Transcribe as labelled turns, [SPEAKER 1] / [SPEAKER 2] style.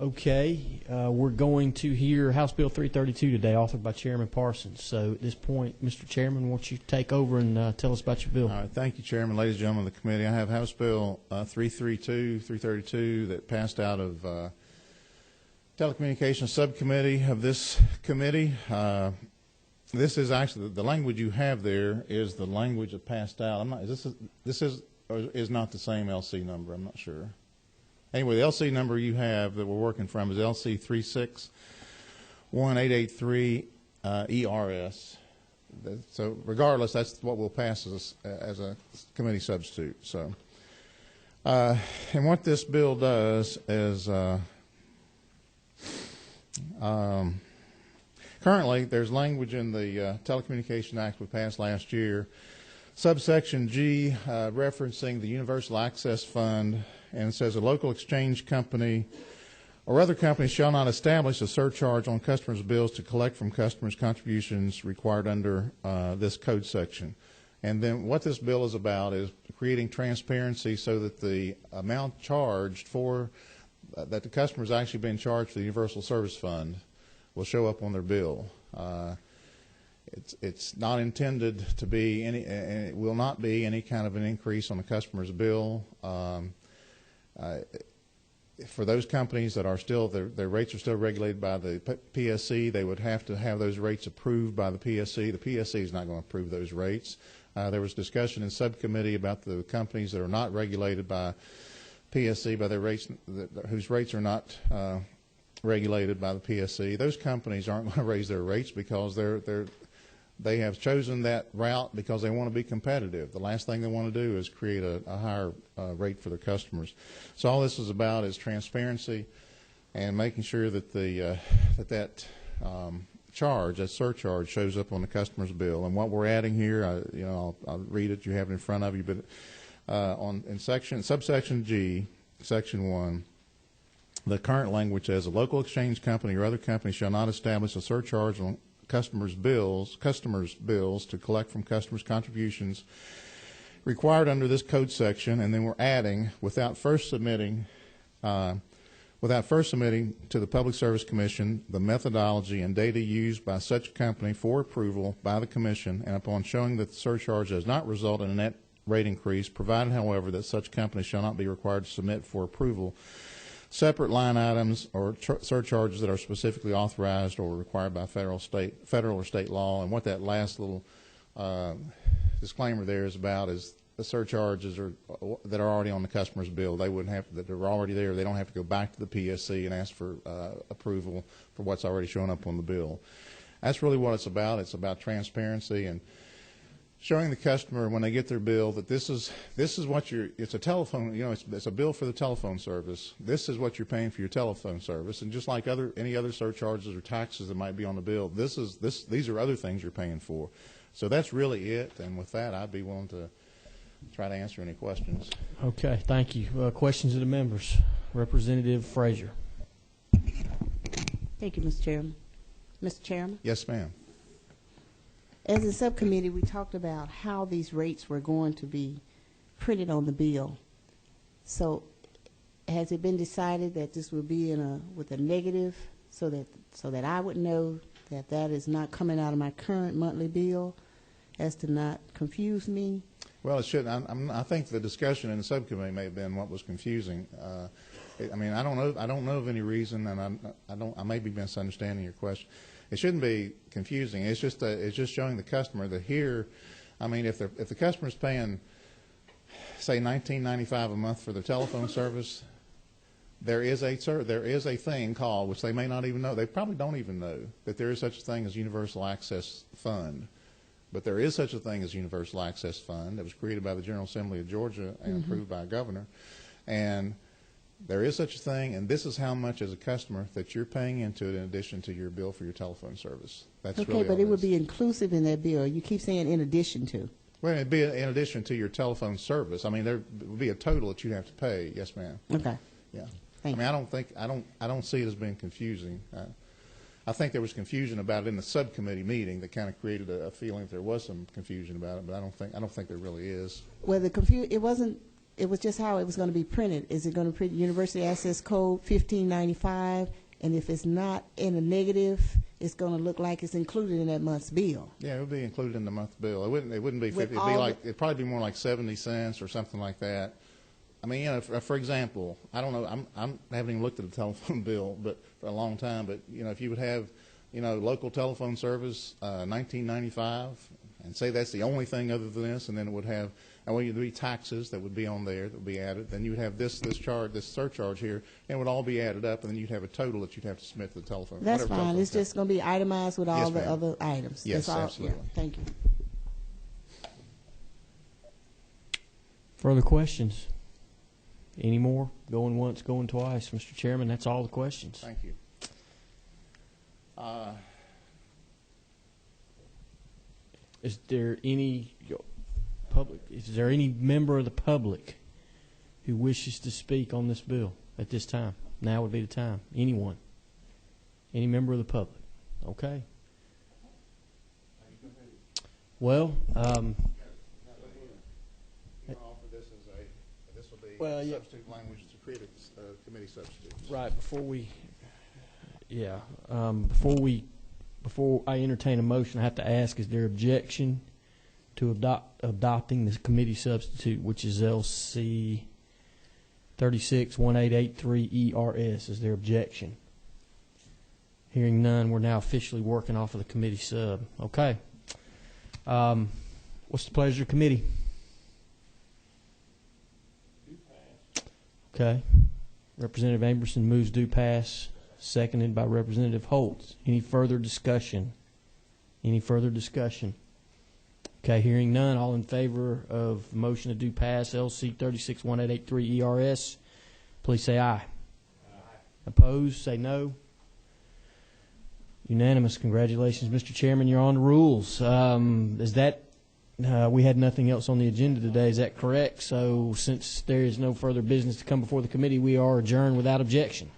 [SPEAKER 1] Okay, we're going to hear House Bill 332 today, authored by Chairman Parsons. So at this point, Mr. Chairman, won't you take over and tell us about your bill?
[SPEAKER 2] All right, thank you, Chairman. Ladies and gentlemen of the committee, I have House Bill 332 that passed out of Telecommunications Subcommittee of this committee. This is actually, the language you have there is the language that passed out. This is not the same LC number, I'm not sure. Anyway, the LC number you have that we're working from is LC 3618883 ERS. So regardless, that's what we'll pass as a committee substitute. So, and what this bill does is currently there's language in the Telecommunications Act we passed last year, subsection G, referencing the Universal Access Fund, and it says a local exchange company or other company shall not establish a surcharge on customers' bills to collect from customers' contributions required under this code section. And then what this bill is about is creating transparency so that the amount charged for that the customer's actually been charged for the Universal Service Fund will show up on their bill. It's not intended to be any, and it will not be any kind of an increase on the customer's bill. For those companies that are still, their rates are still regulated by the PSC, they would have to have those rates approved by the PSC. The PSC is not going to approve those rates. There was discussion in subcommittee about the companies that are not regulated by PSC, by their rates, whose rates are not regulated by the PSC. Those companies aren't going to raise their rates because they have chosen that route because they want to be competitive. The last thing they want to do is create a higher rate for their customers. So all this is about is transparency and making sure that that charge, that surcharge, shows up on the customer's bill. And what we're adding here, I'll read it. You have it in front of you, but in subsection G, section 1. The current language says a local exchange company or other company shall not establish a surcharge on customers' bills to collect from customers' contributions required under this code section, and then we're adding without first submitting to the Public Service Commission the methodology and data used by such company for approval by the Commission, and upon showing that the surcharge does not result in a net rate increase, provided, however, that such company shall not be required to submit for approval separate line items or surcharges that are specifically authorized or required by federal or state law. And what that last little disclaimer there is about is the surcharges that are already on the customer's bill. They wouldn't have that they're already there. They don't have to go back to the PSC and ask for approval for what's already showing up on the bill. That's really what it's about. It's about transparency and showing the customer when they get their bill that this is what it's a telephone, it's a bill for the telephone service. This is what you're paying for your telephone service, and just like any other surcharges or taxes that might be on the bill, these are other things you're paying for. So that's really it, and with that, I'd be willing to try to answer any questions.
[SPEAKER 1] Okay, thank you. Questions of the members? Representative Frazier.
[SPEAKER 3] Thank you, Mr. Chairman. Mr. Chairman?
[SPEAKER 2] Yes, ma'am.
[SPEAKER 3] As a subcommittee, we talked about how these rates were going to be printed on the bill. So has it been decided that this will be with a negative so that I would know that is not coming out of my current monthly bill, as to not confuse me?
[SPEAKER 2] Well, it shouldn't. I think the discussion in the subcommittee may have been what was confusing. I mean, I don't know of any reason, and I may be misunderstanding your question. It shouldn't be confusing. It's just showing the customer that here, I mean, if the customer's paying, say, $19.95 a month for their telephone service, there is a thing called, which they may not even know. They probably don't even know that there is such a thing as Universal Access Fund. But there is such a thing as Universal Access Fund that was created by the General Assembly of Georgia and approved by a governor. And there is such a thing, and this is how much as a customer that you're paying into it in addition to your bill for your telephone service. That's
[SPEAKER 3] okay,
[SPEAKER 2] really
[SPEAKER 3] but it would be inclusive in that bill. You keep saying in addition to.
[SPEAKER 2] Well, it'd be in addition to your telephone service. I mean, there would be a total that you'd have to pay. Yes, ma'am.
[SPEAKER 3] Okay.
[SPEAKER 2] Yeah.
[SPEAKER 3] Thank
[SPEAKER 2] I mean, I don't see it as being confusing. I think there was confusion about it in the subcommittee meeting that kind of created a feeling that there was some confusion about it, but I don't think there really is.
[SPEAKER 3] Well, it it was just how it was going to be printed. Is it going to print University Access Code 1595? And if it's not in a negative, it's going to look like it's included in that month's bill.
[SPEAKER 2] Yeah, it would be included in the month bill. It wouldn't be 50.
[SPEAKER 3] With
[SPEAKER 2] It'd be like, it'd probably be more like 70 cents or something like that. I mean, you know, for example, I don't know, I haven't even looked at a telephone bill but for a long time, but, you know, if you would have, you know, local telephone service, $19.95, and say that's the only thing other than this, and then it would have, and well, there'd be taxes that would be on there that would be added. Then you would have this charge, this surcharge here, and it would all be added up, and then you'd have a total that you'd have to submit to the telephone.
[SPEAKER 3] That's fine. It's just going to be itemized with all the other items.
[SPEAKER 2] Yes,
[SPEAKER 3] that's all,
[SPEAKER 2] absolutely.
[SPEAKER 3] Yeah, thank you.
[SPEAKER 1] Further questions? Any more? Going once, going twice. Mr. Chairman, that's all the questions.
[SPEAKER 2] Thank you.
[SPEAKER 1] Is there any public? Is there any member of the public who wishes to speak on this bill at this time? Now would be the time. Anyone? Any member of the public? Okay. Well,
[SPEAKER 2] This will be
[SPEAKER 1] Well, yeah.
[SPEAKER 2] substitute language to create a committee substitute.
[SPEAKER 1] right before I entertain a motion, I have to ask: is there objection to adopting this committee substitute, which is LC 361883 Is there objection? Hearing none, we're now officially working off of the committee sub. Okay. What's the pleasure of the committee? Okay. Representative Amerson moves do pass, seconded by Representative Holtz. Any further discussion? Any further discussion? Okay, hearing none, all in favor of the motion to do pass LC 361883 please say aye. Aye. Opposed, say no. Unanimous. Congratulations, Mr. Chairman. You're on the rules. Is that we had nothing else on the agenda today. Is that correct? So since there is no further business to come before the committee, we are adjourned without objection.